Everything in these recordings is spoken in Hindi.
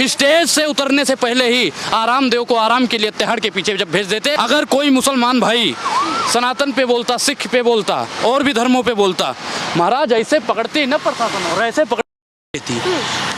स्टेज से उतरने से पहले ही आराम देव को आराम के लिए तिहाड़ के पीछे जब भेज देते। अगर कोई मुसलमान भाई सनातन पे बोलता, सिख पे बोलता, और भी धर्मों पे बोलता, महाराज ऐसे पकड़ती न प्रशासन, और ऐसे पकड़ देती,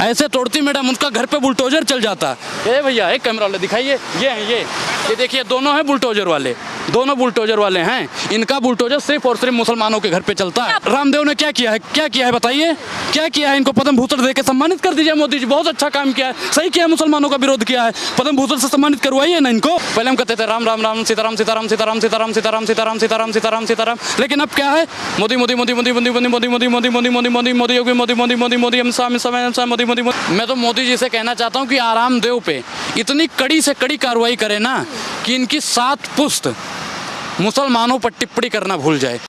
ऐसे तोड़ती मैडम, उनका घर पे बुलडोजर चल जाता। ए भैया एक कैमरा वाले दिखाइए, ये हैं ये देखिए, दोनों हैं बुलडोजर वाले, दोनों बुलडोजर वाले हैं। इनका बुलडोजर सिर्फ और सिर्फ मुसलमानों के घर पे चलता है। रामदेव ने क्या किया है, क्या किया है बताइए, क्या किया है? इनको पद्म भूषण देकर सम्मानित कर दीजिए। मोदी जी बहुत अच्छा काम किया है, सही किया है, मुसलमानों का विरोध किया है, पद्म भूषण से सम्मानित करवाइए ना इनको। पहले हम कहते थे राम राम राम, सीताराम सीताराम सीताराम सीताराम सीताराम सीताराम सीताराम सीताराम सीताराम, लेकिन अब क्या है? मोदी मोदी मोदी मोदी मोदी मोदी मोदी मोदी मोदी मोदी मोदी मोदी मोदी योगी मोदी मोदी मोदी मोदी अमित शाह मोदी मोदी। मैं तो मोदी जी से कहना चाहता हूँ कि आराम देव पे इतनी कड़ी से कड़ी कार्रवाई करे ना कि इनकी 7 पुश्त मुसलमानों पर टिप्पणी करना भूल जाए।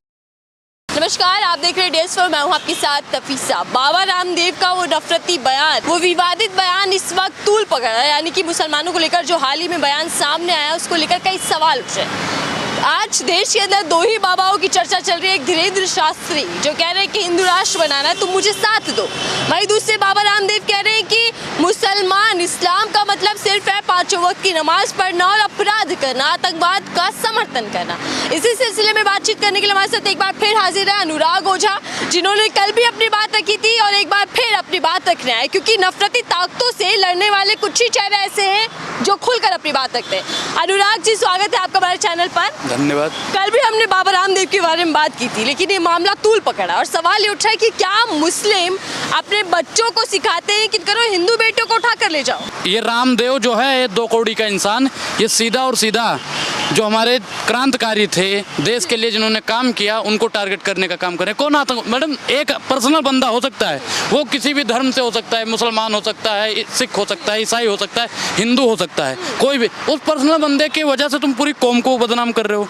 नमस्कार, आप देख रहे हैं DS4, मैं हूं आपके साथ तफीसा। बाबा रामदेव का वो नफरती बयान, वो विवादित बयान इस वक्त तूल पकड़ रहा है, यानी कि मुसलमानों को लेकर जो हाल ही में बयान सामने आया उसको लेकर कई सवाल उठ रहे हैं। आज देश के अंदर 2 ही बाबाओं की चर्चा चल रही है। एक धीरेन्द्र शास्त्री जो कह रहे हैं कि हिंदू राष्ट्र बनाना है, तुम मुझे साथ दो। वहीं दूसरे बाबा रामदेव कह रहे हैं कि मुसलमान इस्लाम का मतलब सिर्फ है 5 वक्त की नमाज पढ़ना और अपराध करना, आतंकवाद का समर्थन करना। इसी सिलसिले में बातचीत करने के लिए हमारे साथ एक बार फिर हाजिर है अनुराग ओझा, जिन्होंने कल भी अपनी बात रखी थी और एक बार फिर अपनी बात रखना है, क्योंकि नफरती ताकतों से लड़ने वाले कुछ ही चेहरे ऐसे हैं जो खुलकर अपनी बात रखते हैं। अनुराग जी, स्वागत है आपका हमारे चैनल पर। धन्यवाद। कल भी हमने बाबा रामदेव के बारे में बात की थी, लेकिन ये मामला तूल पकड़ा और सवाल ये उठा है कि क्या मुस्लिम अपने बच्चों को सिखाते हैं कि करो हिंदू बेटों को उठा कर ले जाओ? ये रामदेव जो है, ये 2 कौड़ी का इंसान, ये सीधा और सीधा जो हमारे क्रांतिकारी थे, देश के लिए जिन्होंने काम किया, उनको टारगेट करने का काम करें। कौन आतंक? मैडम, एक पर्सनल बंदा हो सकता है, वो किसी भी धर्म से हो सकता है, मुसलमान हो सकता है, सिख हो सकता है, ईसाई हो सकता है, हिंदू हो सकता है, कोई भी। उस पर्सनल बंदे की वजह से तुम पूरी कौम को बदनाम कर रहे हो।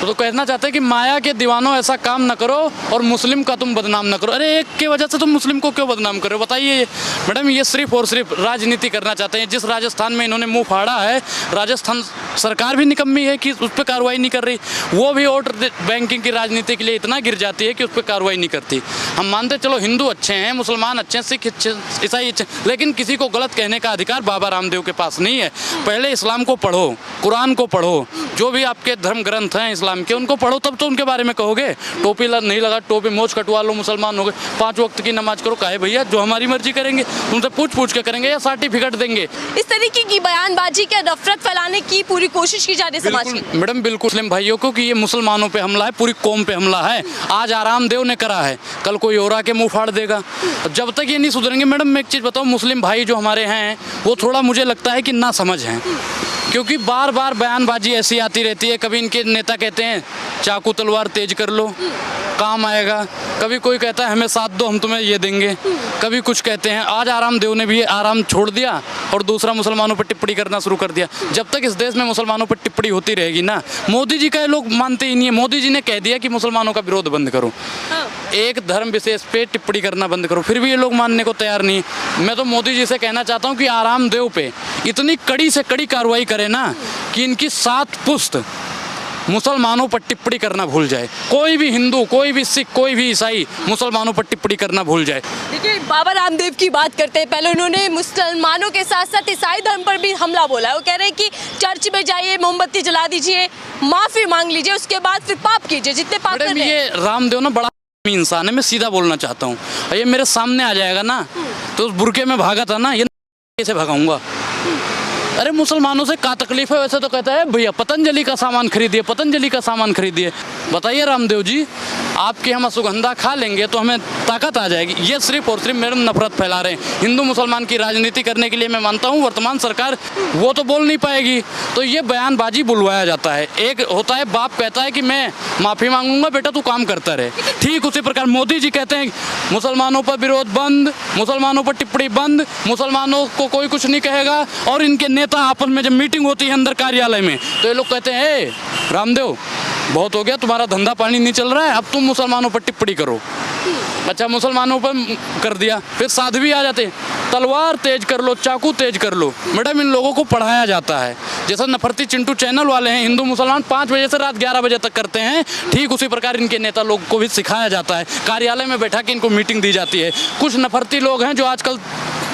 तो कहना चाहते हैं कि माया के दीवानों ऐसा काम ना करो और मुस्लिम का तुम बदनाम ना करो। अरे एक की वजह से तुम मुस्लिम को क्यों बदनाम कर रहे हो बताइए? मैडम, ये सिर्फ और सिर्फ राजनीति करना चाहते हैं। जिस राजस्थान में इन्होंने मुंह फाड़ा है, राजस्थान सरकार भी निकम्मी है कि उस पर कार्रवाई नहीं कर रही। वो भी वोट बैंकिंग की राजनीति के लिए इतना गिर जाती है कि उस पर कार्रवाई नहीं करती। हम मानते चलो हिंदू अच्छे हैं, मुसलमान अच्छे हैं, सिख अच्छे, ईसाई अच्छे, लेकिन किसी को गलत कहने का अधिकार बाबा रामदेव के पास नहीं है। पहले इस्लाम को पढ़ो, कुरान को पढ़ो, जो भी आपके धर्म ग्रंथ हैं इस्लाम के, उनको पढ़ो, तब तो उनके बारे में कहोगे। टोपी नहीं लगा, टोपी मोच कटवा लो, मुसलमान हो गए, 5 वक्त की नमाज करो। काहे भैया, जो हमारी मर्जी करेंगे, तुमसे पूछ के करेंगे या सर्टिफिकेट देंगे? इस तरीके की बयानबाजी के नफरत फैलाने की पूरी कोशिश की जा रही है समाज में। मैडम बिल्कुल, मुस्लिम भाइयों को कि ये मुसलमानों पे हमला है, पूरी कौम पे हमला है। आज आराम देव ने करा है, कल कोई और आके मुंह फाड़ देगा। जब तक ये नहीं सुधरेंगे, मैडम मैं एक चीज़ बताऊँ, मुस्लिम भाई जो हमारे हैं वो थोड़ा मुझे लगता है कि ना समझ हैं, क्योंकि बार बार बयानबाजी ऐसी आती रहती है। कभी इनके नेता कहते हैं चाकू तलवार तेज कर लो, काम आएगा। कभी कोई कहता है हमें साथ दो, हम तुम्हें ये देंगे। कभी कुछ कहते हैं। आज आराम देव ने भी आराम छोड़ दिया और दूसरा मुसलमानों पर टिप्पणी करना शुरू कर दिया। जब तक इस देश में मुसलमानों पर टिप्पणी होती रहेगी ना, मोदी जी का लोग मानते ही नहीं है। मोदी जी ने कह दिया कि मुसलमानों का विरोध बंद करो, एक धर्म विशेष पे टिप्पणी करना बंद करो, फिर भी ये लोग मानने को तैयार नहीं। मैं तो मोदी जी से कहना चाहता हूँ कि आराम देव पे इतनी कड़ी से कड़ी कार्रवाई करे ना कि इनकी 7 पुश्त मुसलमानों पर टिप्पणी करना भूल जाए। कोई भी हिंदू, कोई भी सिख, कोई भी ईसाई मुसलमानों पर टिप्पणी करना भूल जाए। देखिए, बाबा रामदेव की बात करते हैं। पहले उन्होंने मुसलमानों के साथ साथ ईसाई धर्म पर भी हमला बोला है। वो कह रहे हैं कि चर्च में जाइए, मोमबत्ती जला दीजिए, माफी मांग लीजिए, उसके बाद फिर पाप कीजिए जितने पाप कर रहे हैं। ये रामदेव ना बड़ा इंसान है, मैं सीधा बोलना चाहता हूँ। ये मेरे सामने आ जाएगा ना, तो उस बुरके में भागा था ना, ये कैसे भगाऊंगा? अरे मुसलमानों से क्या तकलीफ है? वैसे तो कहता है भैया पतंजलि का सामान खरीदिए, पतंजलि का सामान खरीदिए। बताइए रामदेव जी, आपके हम सुगंधा खा लेंगे तो हमें ताकत आ जाएगी। ये सिर्फ और सिर्फ मेरे नफरत फैला रहे हैं। हिंदू मुसलमान की राजनीति करने के लिए मैं मानता हूँ वर्तमान सरकार वो तो बोल नहीं पाएगी, तो ये बयानबाजी बुलवाया जाता है। एक होता है बाप कहता है कि मैं माफ़ी मांगूंगा, बेटा तू काम करता रहे। ठीक उसी प्रकार मोदी जी कहते हैं मुसलमानों पर विरोध बंद, मुसलमानों पर टिप्पणी बंद, मुसलमानों को कोई कुछ नहीं कहेगा। और इनके नेता आपस में जब मीटिंग होती है अंदर कार्यालय में, तो ये लोग कहते हैं ए रामदेव बहुत हो गया, तुम्हारा धंधा पानी नहीं चल रहा है, अब तुम मुसलमानों पर टिप्पणी करो। अच्छा, मुसलमानों पर कर दिया, फिर साध्वी आ जाते, तलवार तेज कर लो, चाकू तेज कर लो। मैडम, इन लोगों को पढ़ाया जाता है। जैसा नफरती चिंटू चैनल वाले हैं, हिंदू मुसलमान 5 बजे से रात 11 बजे तक करते हैं, ठीक उसी प्रकार इनके नेता लोग को भी सिखाया जाता है। कार्यालय में बैठा के इनको मीटिंग दी जाती है। कुछ नफरती लोग हैं जो आजकल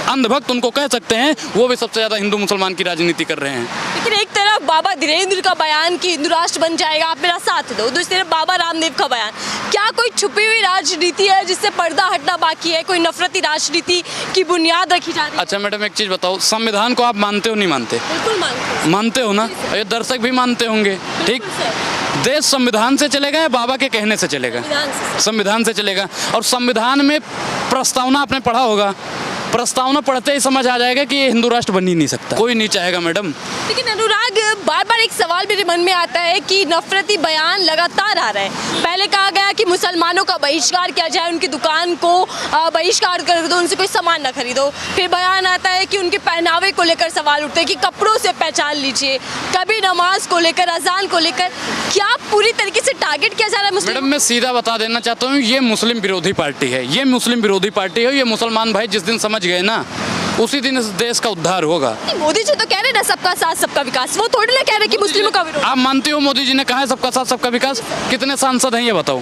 अंधभक्त उनको कह सकते हैं, वो भी सबसे ज़्यादा हिंदू मुसलमान की राजनीति कर रहे हैं। लेकिन एक तरफ बाबा धीरेन्द्र का बयान कि हिंदू राष्ट्र बन जाएगा, आप मेरा साथ दो, दूसरी तरफ बाबा रामदेव का बयान, क्या कोई छुपी हुई राजनीति है जिससे पर्दा हटना बाकी है, कोई नफरती राजनीति की बुनियाद रखी जा रही है? अच्छा मैडम, एक चीज़ बताओ, संविधान को आप मानते हो नहीं मानते? बिल्कुल मानते मानते हो ना? ये दर्शक भी मानते होंगे, ठीक? देश संविधान से चलेगा या बाबा के कहने से चलेगा? संविधान से चलेगा। और संविधान में प्रस्तावना आपने पढ़ा होगा, प्रस्तावना पढ़ते ही समझ आ जाएगा कि ये हिंदू राष्ट्र बन ही नहीं सकता, कोई नहीं चाहेगा मैडम। लेकिन अनुराग, बार बार एक सवाल मेरे मन में आता है कि नफरती बयान लगातार आ रहे हैं। पहले कहा गया कि मुसलमानों का बहिष्कार किया जाए, उनकी दुकान को बहिष्कार कर दो, उनसे कोई सामान ना खरीदो। फिर बयान आता है कि उनके पहनावे को लेकर सवाल उठते हैं कि कपड़ों से पहचान लीजिए, कभी नमाज को लेकर, अजान को लेकर। क्या पूरी तरीके से टारगेट किया जा रहा है मुस्लिम? मैडम मैं सीधा बता देना चाहता हूँ, ये मुस्लिम विरोधी पार्टी है, ये मुस्लिम विरोधी पार्टी है। ये मुसलमान भाई जिस दिन समझ गए ना, उसी दिन इस देश का उद्धार होगा। मोदी जी तो कह रहे हैं ना सबका साथ सबका विकास, वो थोड़ी ना कह रहे कि मुस्लिमों का विरोध। आप मानते हो मोदी जी ने कहा है सबका साथ सबका विकास? कितने सांसद हैं ये बताओ,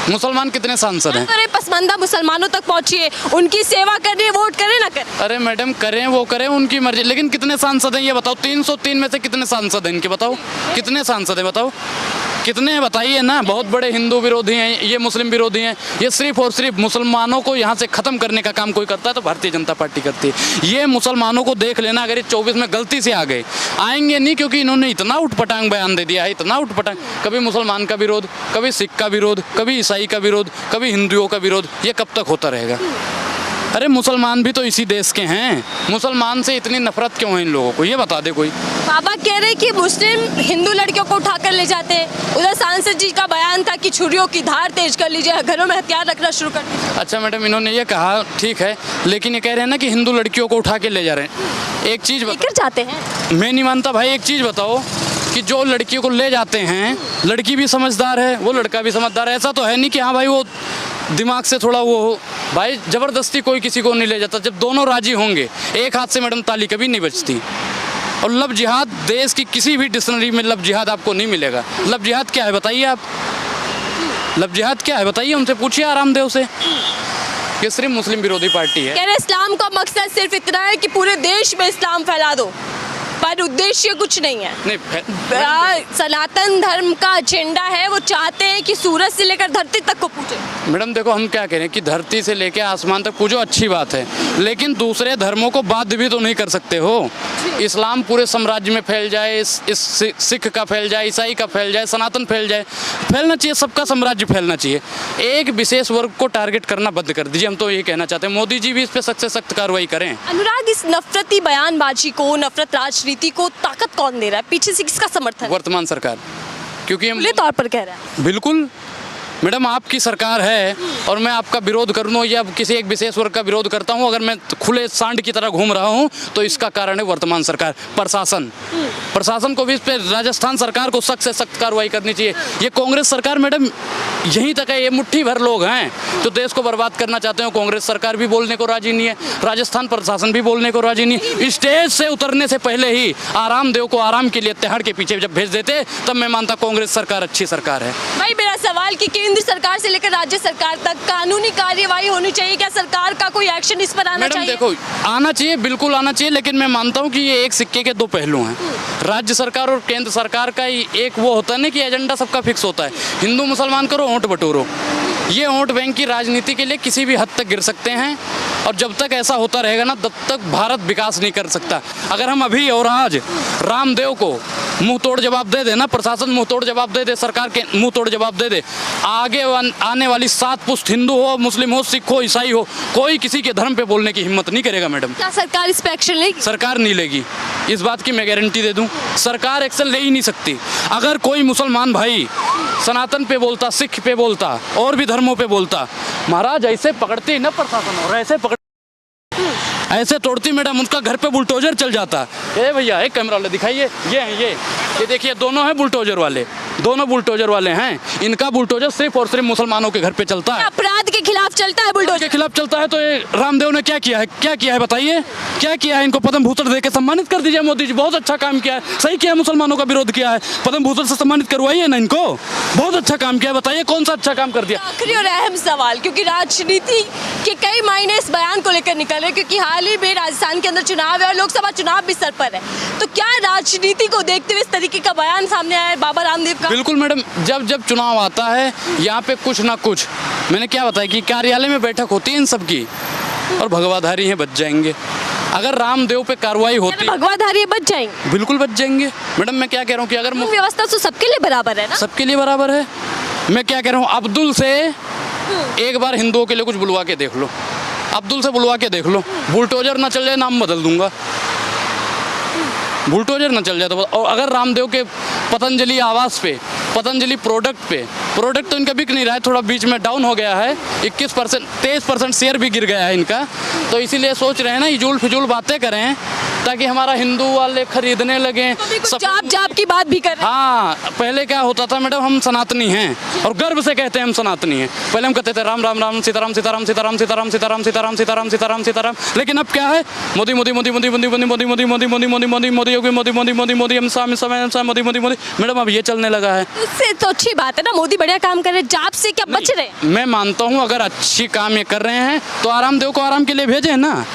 मुसलमान कितने सांसद हैं? अरे पसमानदा मुसलमानों तक पहुंचिए, उनकी सेवा करनी है, वोट करें ना करें। अरे मैडम करें वो करें, उनकी मर्जी, लेकिन कितने सांसद हैं ये बताओ? 303 में से कितने सांसद हैं इनके बताओ? कितने सांसद हैं बताओ? कितने हैं बताइए ना? बहुत बड़े हिंदू विरोधी हैं, ये मुस्लिम विरोधी हैं। ये सिर्फ और सिर्फ मुसलमानों को यहाँ से ख़त्म करने का काम कोई करता है तो भारतीय जनता पार्टी करती है। ये मुसलमानों को देख लेना, अगर ये 24 में गलती से आ गए, आएंगे नहीं, क्योंकि इन्होंने इतना उठपटांग बयान दे दिया है, इतना उठपटांग। कभी मुसलमान का विरोध, कभी सिख का विरोध, कभी ईसाई का विरोध, कभी हिंदुओं का विरोध। ये कब तक होता रहेगा? अरे मुसलमान भी तो इसी देश के हैं, मुसलमान से इतनी नफरत क्यों है इन लोगों को, ये बता दे कोई। बाबा कह रहे कि मुस्लिम हिंदू लड़कियों को उठाकर ले जाते हैं। उधर सांसद जी का बयान था कि छुरियों की धार तेज कर लीजिए, घरों में हथियार रखना शुरू कर दीजिए। अच्छा मैडम, इन्होंने ये कहा ठीक है, लेकिन ये कह रहे हैं ना कि हिंदू लड़कियों को उठा के ले जा रहे हैं। एक चीज़ लेकर जाते हैं, मैं नहीं मानता भाई। एक चीज़ बताओ कि जो लड़कियों को ले जाते हैं, लड़की भी समझदार है, वो लड़का भी समझदार है। ऐसा तो है नहीं कि हाँ भाई वो दिमाग से थोड़ा वो हो। भाई ज़बरदस्ती कोई किसी को नहीं ले जाता, जब दोनों राजी होंगे। एक हाथ से मैडम ताली कभी नहीं बजती। और लव जिहाद देश की किसी भी डिक्शनरी में लव जिहाद आपको नहीं मिलेगा। लव जिहाद क्या है बताइए आप? लव जिहाद क्या है बताइए, उनसे पूछिए आरामदेव से। ये सिर्फ मुस्लिम विरोधी पार्टी है। कह रहे इस्लाम का मकसद सिर्फ इतना है कि पूरे देश में इस्लाम फैला दो, पर उद्देश्य कुछ नहीं है। नहीं, सनातन धर्म का एजेंडा है, वो चाहते हैं कि सूरज से लेकर धरती तक को पूजे। मैडम देखो, हम क्या कह रहे हैं कि धरती से लेकर आसमान तक पूजो, अच्छी बात है, लेकिन दूसरे धर्मों को बाध्य भी तो नहीं कर सकते हो। इस्लाम पूरे साम्राज्य में फैल जाए, इस सिख का फैल जाए, ईसाई का फैल जाए, सनातन फैल जाए, फैलना चाहिए, सबका साम्राज्य फैलना चाहिए। एक विशेष वर्ग को टारगेट करना बंद कर दीजिए, हम तो यही कहना चाहते हैं। मोदी जी भी इस पर सख्त से सख्त कार्रवाई करें। अनुराग, इस नफरती बयानबाजी को, नफरत राजनीति को ताकत कौन दे रहा है? पीछे से किसका समर्थन? वर्तमान सरकार, क्योंकि हम खुले तौर पर कह रहा है। बिल्कुल मैडम, आपकी सरकार है और मैं आपका विरोध कर दूँ या किसी एक विशेष वर्ग का विरोध करता हूँ, अगर मैं खुले सांड की तरह घूम रहा हूँ, तो इसका कारण है वर्तमान सरकार। प्रशासन को भी इस पर, राजस्थान सरकार को सख्त से सख्त कार्रवाई करनी चाहिए। ये कांग्रेस सरकार मैडम यहीं तक है, ये मुट्ठी भर लोग हैं जो देश को बर्बाद करना चाहते हैं। कांग्रेस सरकार भी बोलने को राजी नहीं है, राजस्थान प्रशासन भी बोलने को राजी नहीं है। स्टेज से उतरने से पहले ही आरामदेव को आराम के लिए तिहाड़ के पीछे जब भेज देते, तब मैं मानता कांग्रेस सरकार अच्छी सरकार है। भाई मेरा सवाल कि केंद्र सरकार से लेकर राज्य सरकार तक कानूनी कार्यवाही होनी चाहिए, क्या सरकार का कोई एक्शन इस पर आना चाहिए? मैडम देखो, आना चाहिए, बिल्कुल आना चाहिए, लेकिन मैं मानता हूँ कि ये एक सिक्के के दो पहलू हैं। राज्य सरकार और केंद्र सरकार का एक वो होता है ना कि एजेंडा सबका फिक्स होता है, हिंदू मुसलमान करो, वोट बटोरो। ये वोट बैंक की राजनीति के लिए किसी भी हद तक गिर सकते हैं, और जब तक ऐसा होता रहेगा ना, तब तक भारत विकास नहीं कर सकता। अगर हम अभी और आज रामदेव को मुंह तोड़ जवाब दे दे ना, प्रशासन मुंह तोड़ जवाब दे दे, सरकार के मुंह तोड़ जवाब दे दे, आगे आने वाली 7 पुश्त हिंदू हो, मुस्लिम हो, सिख हो, ईसाई हो, कोई किसी के धर्म पे बोलने की हिम्मत नहीं करेगा मैडम। क्या सरकार इस पे एक्शन लेगी? सरकार नहीं लेगी, इस बात की मैं गारंटी दे दूं। सरकार एक्शन ले ही नहीं सकती। अगर कोई मुसलमान भाई सनातन पे बोलता, सिख पे बोलता, और भी धर्मों पे बोलता, महाराज ऐसे पकड़ते ही ना प्रशासन, और ऐसे पकड़, ऐसे तोड़ती मैडम, उनका घर पे बुलडोजर चल जाता। ए भैया, एक कैमरा वाले दिखाइए, ये हैं, ये देखिए, दोनों हैं बुलडोजर वाले, दोनों बुलडोजर वाले हैं। इनका बुलडोजर सिर्फ और सिर्फ मुसलमानों के घर पे चलता है। अपराध के खिलाफ चलता है बुलडोजर, के खिलाफ चलता है। तो ये रामदेव ने क्या किया है? क्या किया है बताइए, क्या किया है? इनको पद्म भूषण देकर सम्मानित कर दीजिए। मोदी जी बहुत अच्छा काम किया है, सही किया, मुसलमानों का विरोध किया है, पद्म भूषण से सम्मानित करवाइए ना इनको, बहुत अच्छा काम किया। बताइए कौन सा अच्छा काम कर दिया? आखिरी और अहम सवाल, क्योंकि राजनीति के कई मायने इस बयान को लेकर निकल रहे, क्योंकि हाल हाल ही में राजस्थान के अंदर चुनाव है और लोकसभा चुनाव भी सर पर है, तो क्या राजनीति को देखते हुए इस तरीके का बयान सामने आया है बाबा रामदेव का? बिल्कुल मैडम, जब जब चुनाव आता है यहाँ पे कुछ ना कुछ, मैंने क्या बताया कि कार्यालय में बैठक होती है इन सब की, और भगवाधारी हैं बच जाएंगे। अगर रामदेव पे कार्रवाई होती, भगवाधारी बच जाएंगे, बिल्कुल बच जाएंगे मैडम। मैं क्या कह रहा हूँ कि अगर व्यवस्था तो सबके लिए बराबर है ना? सबके लिए बराबर है। मैं क्या कह रहा हूँ, अब्दुल से एक बार हिंदुओं के लिए कुछ बुलवा के देख लो, अब्दुल से बुलवा के देख लो, बुलडोजर ना चल जाए नाम बदल दूंगा, बुलडोजर ना चल जाए तो। और अगर रामदेव के पतंजलि आवास पे, पतंजलि प्रोडक्ट तो इनका बिक नहीं रहा है, थोड़ा बीच में डाउन हो गया है, 21% 23% शेयर भी गिर गया है इनका, तो इसीलिए सोच रहे हैं ना इजूल फिजूल बातें करें ताकि हमारा हिंदू वाले खरीदने लगे। जाप की बात भी कर रहे हैं। हाँ, पहले क्या होता था मैडम, हम सनातनी हैं और गर्व से कहते हैं हम सनातनी हैं। पहले हम कहते थे राम राम राम, सीताराम सीताराम सीताराम सीताराम सीताराम सीताराम सीताराम सीताराम सीताराम, लेकिन अब क्या है, मोदी मोदी मोदी मोदी मोदी मोदी मोदी मोदी मोदी मोदी मोदी मोदी मोदी योगी मोदी मोदी मोदी मोदी अमित शाह मोदी मोदी मोदी। मैडम अब ये चलने लगा है, इससे तो अच्छी बात है ना, मोदी बढ़िया काम कर रहे हैं, जाप से क्या बच रहे हैं? मैं मानता हूँ अगर अच्छी काम ये कर रहे हैं तो आरामदेव को आराम के लिए भेजें ना।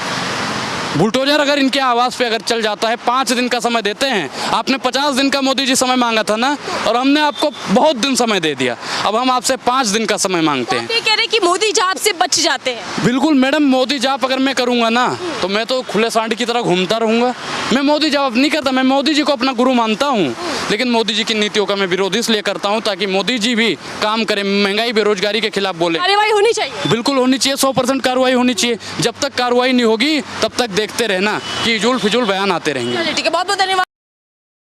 बुलडोजर अगर इनके आवास पे अगर चल जाता है, 5 दिन का समय देते हैं। आपने 50 दिन का मोदी जी समय मांगा था ना, और हमने आपको बहुत दिन समय दे दिया, अब हम आपसे 5 दिन का समय मांगते हैं। ये कह रहे हैं कि मोदी जाप से बच जाते हैं। बिल्कुल मैडम, मोदी जाप अगर मैं करूंगा ना तो मैं तो खुले सांड की तरह घूमता रहूंगा। मैं मोदी जाप नहीं करता, मैं मोदी जी को अपना गुरु मानता हूँ, लेकिन मोदी जी की नीतियों का मैं विरोध इसलिए करता हूँ ताकि मोदी जी भी काम करें, महंगाई बेरोजगारी के खिलाफ बोले। कार्रवाई होनी चाहिए, बिल्कुल होनी चाहिए, 100% कार्रवाई होनी चाहिए। जब तक कार्रवाई नहीं होगी तब तक देखते रहना कि इजूल फिजूल बयान आते रहेंगे। ठीक है, बहुत बहुत धन्यवाद।